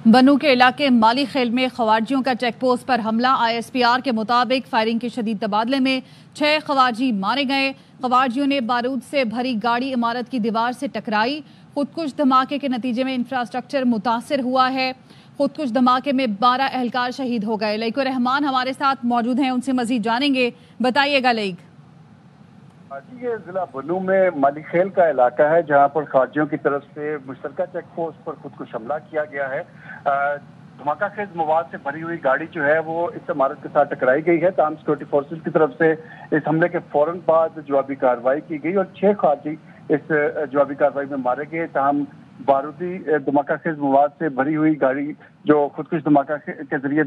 बनू के इलाके माली खेल में खवारजियों का चेक पोस्ट पर हमला। ISPR के मुताबिक फायरिंग के शदीद तबादले में 6 खवारजी मारे गए। खवारजियों ने बारूद से भरी गाड़ी इमारत की दीवार से टकराई। खुदकुश धमाके के नतीजे में इंफ्रास्ट्रक्चर मुतासिर हुआ है। खुदकुश धमाके में 12 एहलकार शहीद हो गए। लईक रहमान हमारे साथ मौजूद हैं, उनसे मजीद जानेंगे। बताइएगा लईक। जी, ये जिला बनू में माली खेल का इलाका है जहां पर खवारजियों की तरफ से मुश्तरका चेक पोस्ट पर खुदकुश हमला किया गया है। धमाका खेज मवाद से भरी हुई गाड़ी जो है वो इस इमारत के साथ टकराई गई है। तमाम सिक्योरिटी फोर्सेज की तरफ से इस हमले के फौरन बाद जवाबी कार्रवाई की गई और 6 खवारजी इस जवाबी कार्रवाई में मारे गए। तमाम बारूदी धमाका खेज मवाद से भरी हुई गाड़ी जो खुदकुश धमाका के जरिए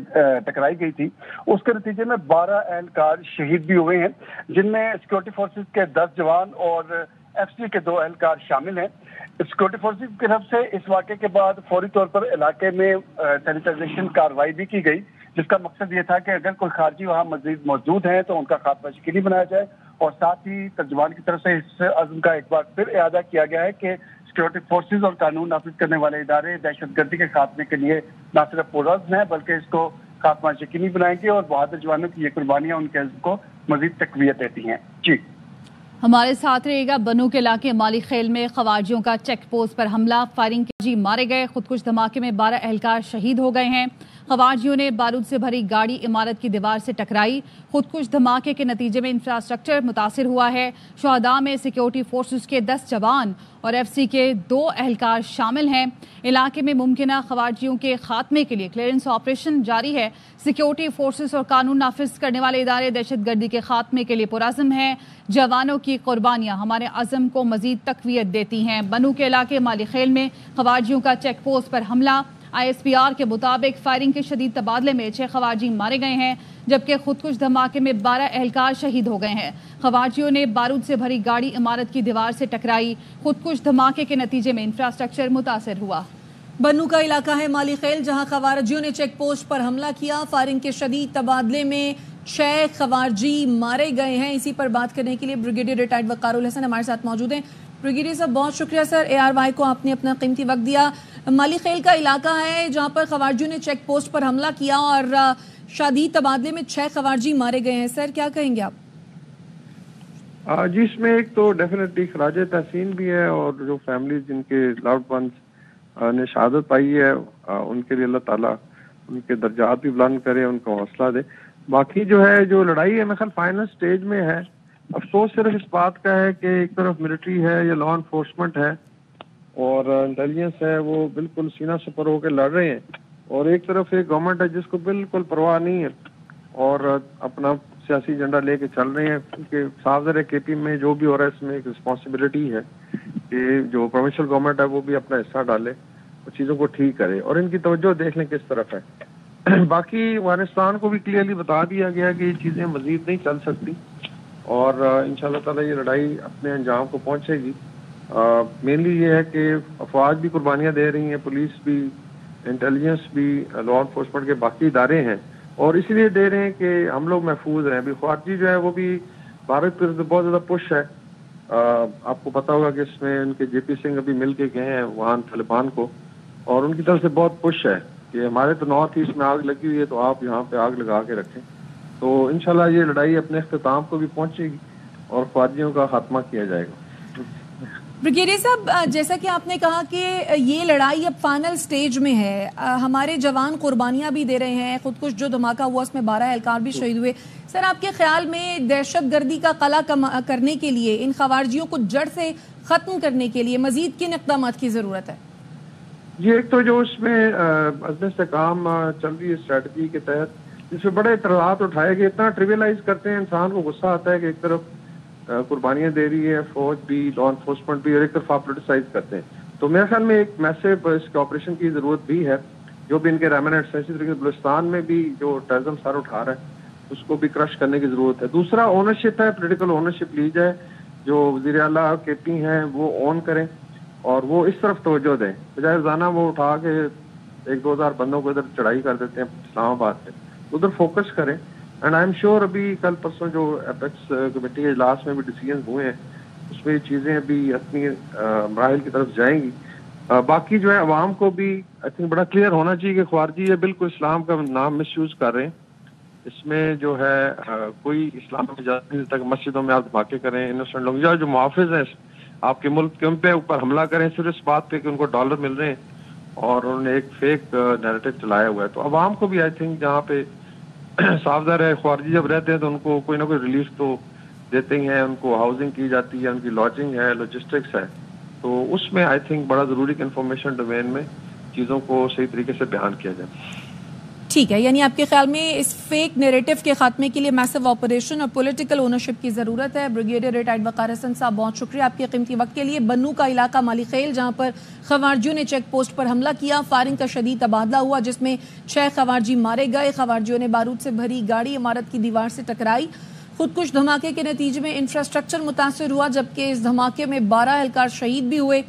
टकराई गई थी, उसके नतीजे में 12 एहलकार शहीद भी हुए हैं, जिनमें सिक्योरिटी फोर्सेज के 10 जवान और FC के 2 एहलकार शामिल हैं। सिक्योरिटी फोर्सेज की तरफ से इस वाक़े के बाद फौरी तौर पर इलाके में सैनिटाइजेशन कार्रवाई भी की गई, जिसका मकसद ये था कि अगर कोई खारजी वहाँ मजीद मौजूद हैं तो उनका खात्मा यकीनी बनाया जाए। और साथ ही तर्जुमान की तरफ से इस अज़्म का एक बार फिर इआदा किया गया है कि सिक्योरिटी फोर्सेज और कानून नाफिज करने वाले इदारे दहशतगर्दी के खात्मे के लिए न सिर्फ पुरअज़्म हैं बल्कि इसको खात्मा यकीनी बनाएंगे और बहादुर जवानों की ये कुर्बानियाँ उनके अज़्म को मजीद तक़वियत देती हैं। जी, हमारे साथ रहेगा। बनू के इलाके माली खेल में खवारजियों का चेक पोस्ट पर हमला, फायरिंग के जी मारे गए। खुदकुश धमाके में 12 एहलकार शहीद हो गए हैं। खवारजियों ने बारूद से भरी गाड़ी इमारत की दीवार से टकराई। खुदकुश धमाके के नतीजे में इंफ्रास्ट्रक्चर मुतासिर हुआ है। शुहदा में सिक्योरिटी फोर्सेस के 10 जवान और FC के 2 एहलकार शामिल हैं। इलाके में मुमकिना खवारजियों के खात्मे के लिए क्लियरेंस ऑपरेशन जारी है। सिक्योरिटी फोर्सेस और कानून नाफिज करने वाले इदारे दहशतगर्दी के खात्मे के लिए पुरअज़्म हैं। जवानों की कुर्बानियां हमारे अज़म को मजीद तक़वियत देती हैं। बनू के इलाके माली खेल में खवारजियों का चेक पोस्ट पर हमला। ISPR के मुताबिक फायरिंग के शदीद तबादले में 6 खवारजी मारे गए हैं, जबकि खुदकुश धमाके में 12 एहलकार शहीद हो गए हैं। खवारजियों ने बारूद से भरी गाड़ी इमारत की दीवार से टकराई। खुदकुश धमाके के नतीजे में इंफ्रास्ट्रक्चर मुतासिर हुआ। बनू का इलाका है माली खेल, जहां खवारजियों ने चेक पोस्ट पर हमला किया। फायरिंग के शदीद तबादले में 6 खवारजी मारे गए हैं। इसी पर बात करने के लिए ब्रिगेडियर रिटायर्ड वक़ारुल हसन हमारे साथ मौजूद हैं। ब्रिगेडियर साहब, बहुत शुक्रिया सर, ARY को आपने अपना कीमती वक्त दिया। माली खेल का इलाका है जहां पर खवारजियों ने चेक पोस्ट पर हमला किया और शदीद तबादले में 6 खवारजी मारे गए हैं। सर, क्या कहेंगे आप? जी, इसमें एक तो डेफिनेटली खराज तहसीन भी है और जो फैमिली जिनके लव्ड वंस ने शहादत पाई है उनके लिए अल्लाह ताला उनके दर्जात भी बुलंद करे, उनका हौसला दे। बाकी जो है जो लड़ाई है मेरे ख्याल फाइनल स्टेज में है। अफसोस सिर्फ इस बात का है कि एक तरफ मिलिट्री है या लॉ इन्फोर्समेंट है और इंटेलिजेंस है, वो बिल्कुल सीना सपर होकर लड़ रहे हैं, और एक तरफ एक गवर्नमेंट है जिसको बिल्कुल परवाह नहीं है और अपना सियासी एजेंडा लेके चल रहे हैं। क्योंकि साफ ज़रा KP में जो भी हो रहा है इसमें एक रिस्पॉन्सिबिलिटी है कि जो प्रोविंशियल गवर्नमेंट है वो भी अपना हिस्सा डाले और चीज़ों को ठीक करे और इनकी तवज्जो देख लें किस तरफ है। बाकी अफगानिस्तान को भी क्लियरली बता दिया गया कि ये चीज़ें मजीद नहीं चल सकती और इंशाल्लाह ताला ये लड़ाई अपने अंजाम को पहुंचेगी। मेनली ये है कि अफवाज भी कुर्बानियां दे रही हैं, पुलिस भी, इंटेलिजेंस भी, लॉ इन्फोर्समेंट के बाकी इदारे हैं और इसलिए दे रहे हैं कि हम लोग महफूज रहें। अभी ख्वारजी जो है वो भी भारत पर बहुत ज़्यादा पुश है। आपको पता होगा कि इसमें उनके JP सिंह अभी मिल के गए हैं वहाँ तालिबान को और उनकी तरफ से बहुत पुश है कि हमारे तो नॉर्थ ईस्ट में आग लगी हुई है तो आप यहाँ पे आग लगा के रखें। तो इंशाल्लाह ये लड़ाई अपने इख्तिताम को भी पहुंचेगी और ख्वारजियों का खात्मा किया जाएगा। ब्रिगेडियर साहब, जैसा कि आपने कहा कि ये लड़ाई अब फाइनल स्टेज में है, हमारे जवान कुर्बानियां भी दे रहे हैं। खुदकुश जो धमाका हुआ उसमें 12 एहलकार भी शहीद हुए। सर, आपके ख्याल में दहशतगर्दी का कला करने के लिए, इन खवारजियों को जड़ से खत्म करने के लिए मजीद किन इक़दाम की जरूरत है? ये एक तो जो इसमें अजनस काम चल रही है स्ट्रेटजी के तहत, जिसमें बड़े इतराज़ात उठाए गए, इतना ट्रिवियलाइज करते हैं, इंसान को गुस्सा आता है कि एक तरफ कुर्बानियां दे रही है फौज भी, लॉ इन्फोर्समेंट भी, और एक तरफ आप क्रिटिसाइज करते हैं। तो मेरे ख्याल में एक मैसिव इसके ऑपरेशन की जरूरत भी है, जो भी इनके रेमिनेंट्स हैं। इसी तरीके बलूचिस्तान में भी जो टेररिज्म सर उठा रहा है उसको भी क्रश करने की जरूरत है। दूसरा ओनरशिप है, पोलिटिकल ओनरशिप ली जाए, जो वज़ीर आला KP हैं वो ऑन करें और वो इस तरफ तवज्जो दें, बजाय रोजाना वो उठा के 1-2 हज़ार बंदों को इधर चढ़ाई कर देते हैं इस्लामाबाद से, उधर फोकस करें। एंड आई एम श्योर अभी कल परसों जो एपेक्स कमेटी के इजलास में भी डिसीजन हुए हैं उसमें ये चीज़ें अभी अपनी मराहिल की तरफ जाएंगी باقی جو ہے عوام کو بھی آئی تھنک بڑا کلیئر ہونا چاہیے کہ خوارجی یہ بالکل اسلام کا نام مس یوز کر رہے ہیں. اس میں جو ہے کوئی اسلام میں اجازت نہیں دیتا کہ مسجدوں میں آپ دھماکے کریں. انوسنٹ لوگ یا جو محافظ ہیں آپ کے ملک کے ان پہ اوپر حملہ کریں صرف اس بات پہ کہ ان کو ڈالر مل رہے ہیں اور انہوں نے ایک فیک نیریٹو چلایا ہوا ہے. تو عوام کو بھی آئی تھنک جہاں پہ صاف ظاہر ہے خوارجی جب رہتے ہیں تو ان کو کوئی نہ کوئی ریلیف تو دیتے ہیں. ان کو ہاؤسنگ کی جاتی ہے, ان کی لاجنگ ہے, لاجسٹکس ہے. تو اس میں آئی تھنک بڑا ضروری کہ انفارمیشن ڈومین میں چیزوں کو صحیح طریقے سے بیان کیا جائے. ٹھیک ہے, یعنی آپ کے خیال میں اس فیک نیریٹو کے خاتمے کے لیے میسو آپریشن اور پولیٹیکل اونرشپ کی ضرورت ہے. بریگیڈیئر ریٹائرڈ وقار حسن صاحب, بہت شکریہ آپ کے قیمتی وقت کے لیے. بنو کا علاقہ مالی خیل جہاں پر خوارجیوں نے چیک پوسٹ پر حملہ کیا, فائرنگ کا شدید تبادلہ ہوا جس میں 6 خوارجی مارے گئے. خوارجیوں نے بارود سے بھری گاڑی عمارت کی دیوار سے ٹکرائی. خودکش دھماکے کے نتیجے میں انفراسٹرکچر متاثر ہوا جبکہ اس دھماکے میں 12 اہلکار شہید بھی ہوئے.